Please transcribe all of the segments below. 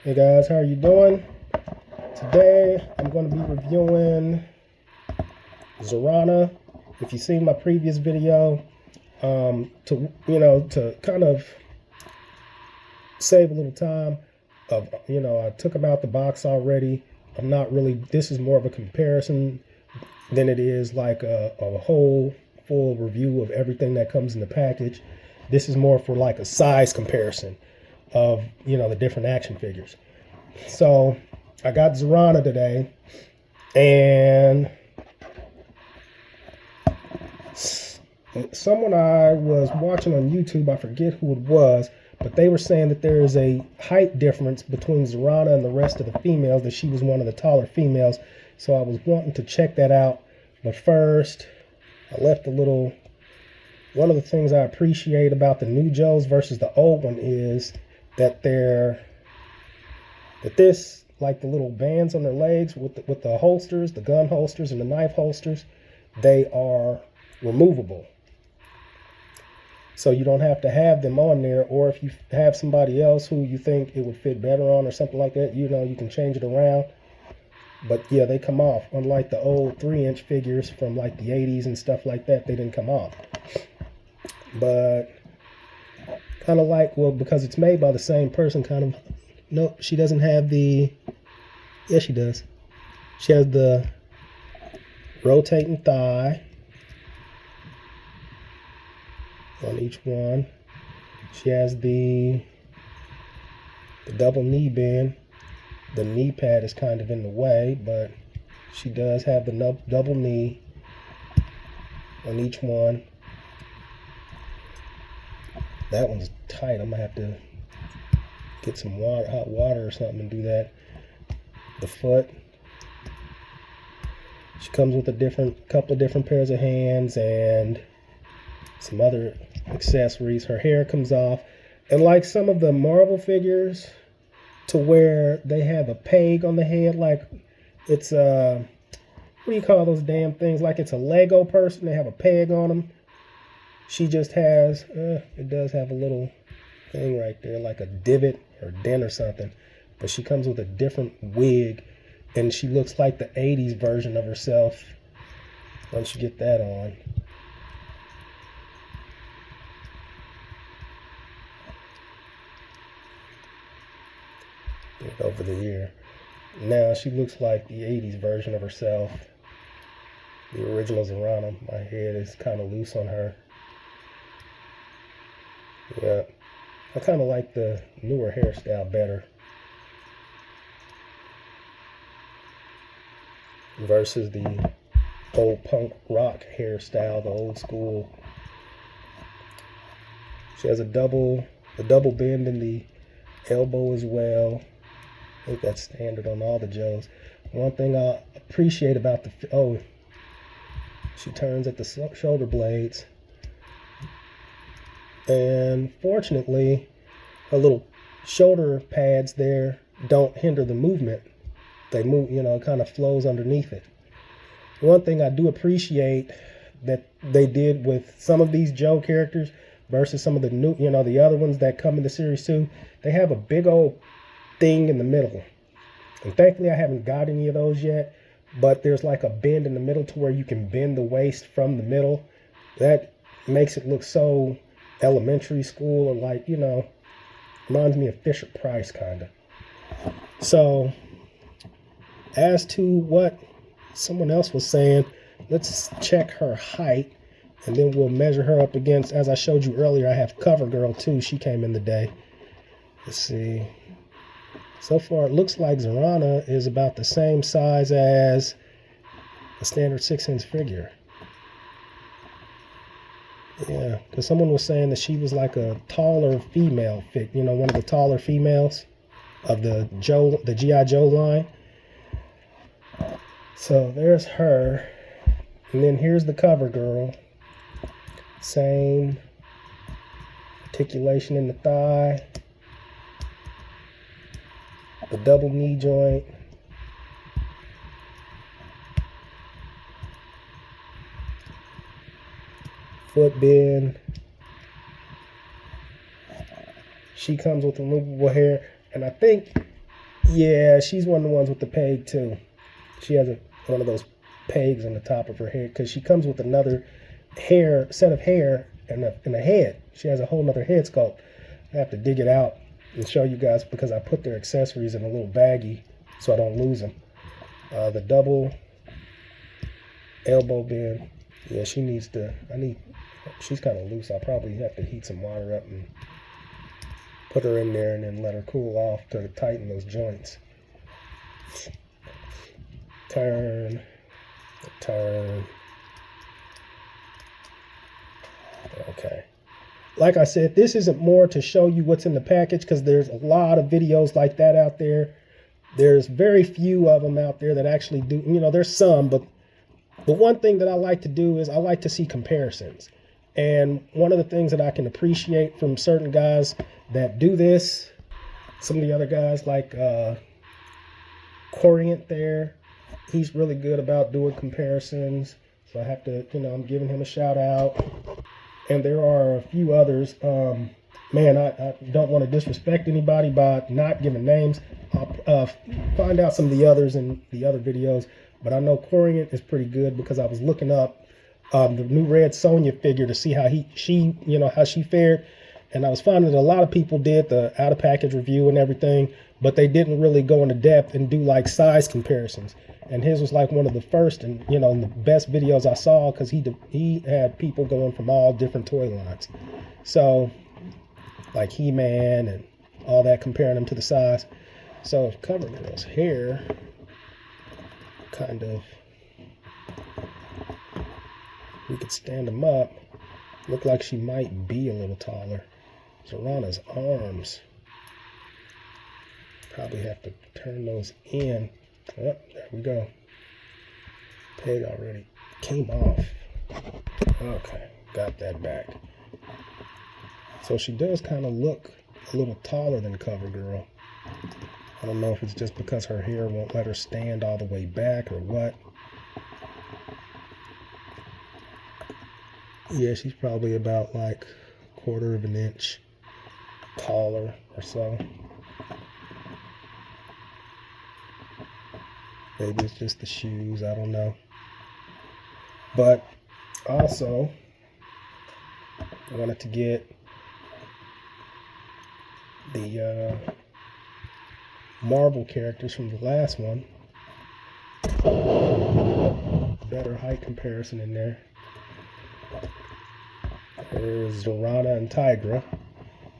Hey guys, how are you doing? Today I'm going to be reviewing Zarana. If you've seen my previous video, to kind of save a little time, I took them out the box already. I'm not really. This is more of a comparison than it is like a whole full review of everything that comes in the package. This is more for like a size comparison of the different action figures. So I got Zarana today, and someone I was watching on YouTube, I forget who it was, but they were saying that there is a height difference between Zarana and the rest of the females, that she was one of the taller females. So I was wanting to check that out. But first, I left a little. One of the things I appreciate about the new Joes versus the old one is that this, like the little bands on their legs with the holsters, the gun holsters and the knife holsters, they are removable. So you don't have to have them on there, or if you have somebody else who you think it would fit better on or something like that, you can change it around. But yeah, they come off. Unlike the old 3-inch figures from like the 80s and stuff like that, they didn't come off. But kind of like, well, because it's made by the same person, kind of, nope, she doesn't have the, yes, she does. She has the rotating thigh on each one. She has the double knee bend. The knee pad is kind of in the way, but she does have the double knee on each one. That one's tight. I'm gonna have to get some hot water or something and do that. The foot. She comes with a couple of different pairs of hands and some other accessories. Her hair comes off, and like some of the Marvel figures, to where they have a peg on the head, like it's what do you call those damn things? Like it's a Lego person. They have a peg on them. She just has, it does have a little thing right there, like a divot or dent or something. But she comes with a different wig, and she looks like the 80s version of herself once you get that on. Get it over the ear. Now she looks like the 80s version of herself. The original Zarana. My head is kind of loose on her. Yeah, I kind of like the newer hairstyle better versus the old punk rock hairstyle, the old school. She has a double bend in the elbow as well. I think that's standard on all the Joes. One thing I appreciate about she turns at the shoulder blades. And fortunately, her little shoulder pads there don't hinder the movement. They move, it kind of flows underneath it. One thing I do appreciate that they did with some of these Joe characters versus some of the new, the other ones that come in the series too, they have a big old thing in the middle. And thankfully I haven't got any of those yet, but there's like a bend in the middle to where you can bend the waist from the middle. That makes it look so elementary school, or like, reminds me of Fisher Price kind of. So as to what someone else was saying, let's check her height, and then we'll measure her up against, as I showed you earlier, I have CoverGirl too. She came in today. Let's see. So far it looks like Zarana is about the same size as a standard 6-inch figure. Yeah, because someone was saying that she was like a taller female one of the taller females of the G.I. Joe line. So there's her. And then here's the CoverGirl. Same articulation in the thigh. The double knee joint. Foot bend. She comes with removable hair, and I think Yeah, she's one of the ones with the peg too. She has one of those pegs on the top of her head because she comes with another set of hair and a head. She has a whole nother head sculpt. I have to dig it out and show you guys because I put their accessories in a little baggie so I don't lose them. The double elbow band. Yeah, she needs to. She's kind of loose. I'll probably have to heat some water up and put her in there and then let her cool off to tighten those joints. Turn. Okay. Like I said, this isn't more to show you what's in the package because there's a lot of videos like that out there. There's very few of them out there that actually do, there's some, but the one thing that I like to do is I like to see comparisons. And one of the things that I can appreciate from certain guys that do this, some of the other guys like Corient there, he's really good about doing comparisons. So I have to, I'm giving him a shout out. And there are a few others. Man, I don't want to disrespect anybody by not giving names. I'll find out some of the others in the other videos. But I know Corient is pretty good because I was looking up the new Red Sonja figure to see how how she fared. And I was finding that a lot of people did the out of package review and everything, but they didn't really go into depth and do like size comparisons. And his was like one of the first and the best videos I saw because he had people going from all different toy lines. So like He-Man and all that, comparing them to the size. So if CoverGirl's hair kind of, we could stand them up, look like she might be a little taller. Zarana's arms, probably have to turn those in. Oh, there we go. Peg already came off. Okay, got that back. So she does kind of look a little taller than CoverGirl. I don't know if it's just because her hair won't let her stand all the way back or what. Yeah, she's probably about like 1/4 of an inch taller or so. Maybe it's just the shoes, I don't know. But also, I wanted to get the Marvel characters from the last one. Better height comparison in there. There's Zarana and Tigra.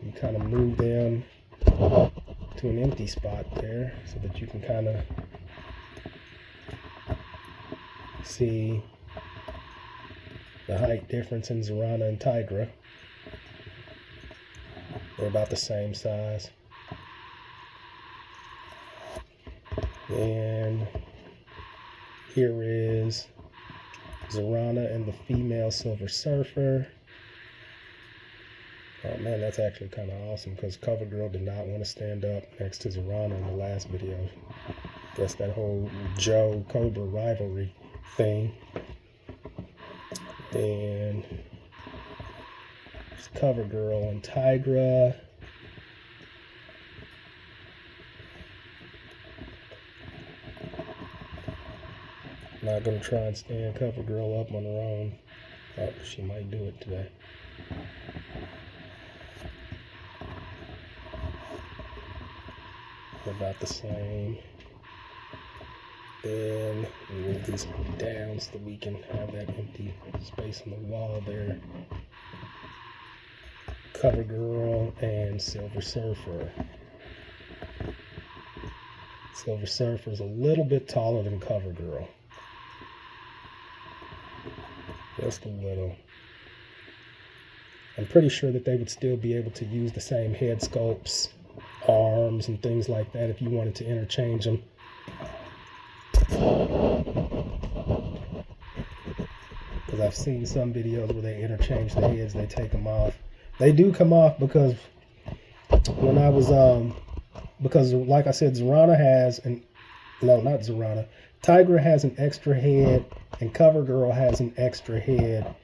You kind of move them to an empty spot there so that you can kind of see the height difference in Zarana and Tigra. They're about the same size. And here is Zarana and the female Silver Surfer. Oh man, that's actually kind of awesome because CoverGirl did not want to stand up next to Zarana in the last video. Guess that whole Joe Cobra rivalry thing. Then it's CoverGirl and Tigra. Not gonna try and stand CoverGirl up on her own. Oh, she might do it today. About the same. Then move these down so that we can have that empty space on the wall there. CoverGirl and Silver Surfer. Silver Surfer is a little bit taller than CoverGirl. Just a little. I'm pretty sure that they would still be able to use the same head sculpts, arms, and things like that if you wanted to interchange them. Because I've seen some videos where they interchange the heads, they take them off. They do come off because when I was, because like I said, Zarana has, no, not Zarana, Tigra has an extra head and CoverGirl has an extra head.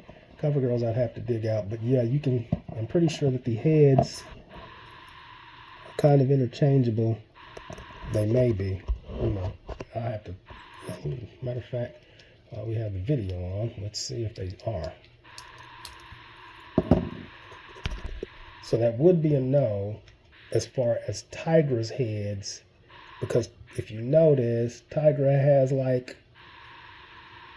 CoverGirls I'd have to dig out, but yeah, you can, I'm pretty sure that the heads are kind of interchangeable. They may be. You know, I have to. Matter of fact, we have the video on. Let's see if they are. So that would be a no as far as Tigra's heads, because if you notice, Tigra has like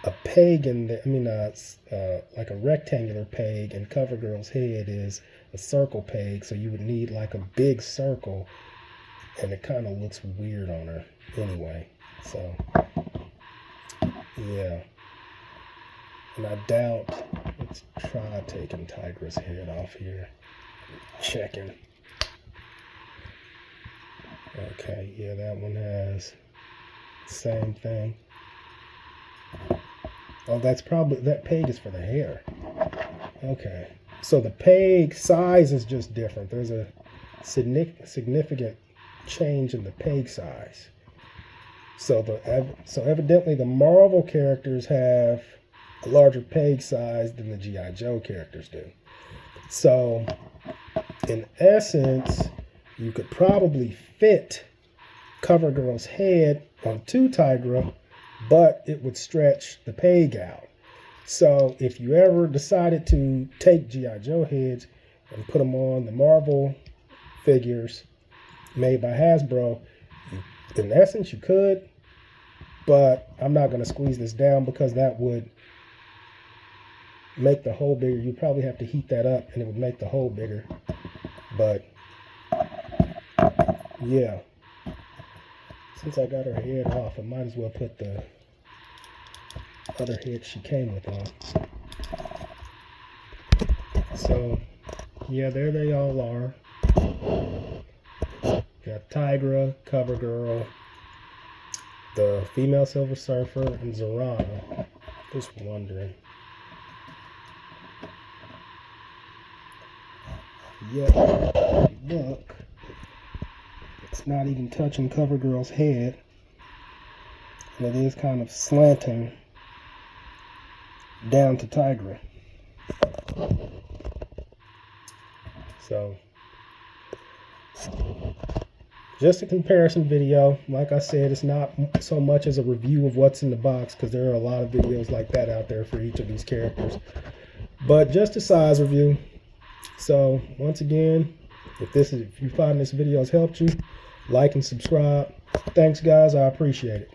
a peg in the, like a rectangular peg, and CoverGirl's head is a circle peg, so you would need like a big circle, and it kind of looks weird on her anyway. So, yeah. And I doubt, let's try taking Tigra's head off here. Checking. Okay, yeah, that one has same thing. Oh, that's probably, that peg is for the hair. Okay, so the peg size is just different. There's a significant change in the peg size. So evidently the Marvel characters have a larger peg size than the G.I. Joe characters do. So in essence, you could probably fit CoverGirl's head onto Tigra, but it would stretch the peg out. So if you ever decided to take G.I. Joe heads and put them on the Marvel figures made by Hasbro, in essence you could, but I'm not going to squeeze this down because that would make the hole bigger. You probably have to heat that up and it would make the hole bigger. But yeah, since I got her head off, I might as well put the other head she came with on. So yeah, there they all are. Got Tigra, CoverGirl, the female Silver Surfer, and Zarana. Just wondering. Yep, look, it's not even touching CoverGirl's head, and it is kind of slanting down to Tigra. So, just a comparison video. Like I said, it's not so much as a review of what's in the box, because there are a lot of videos like that out there for each of these characters, but just a size review. So once again, if you find this video has helped you, like and subscribe. Thanks guys, I appreciate it.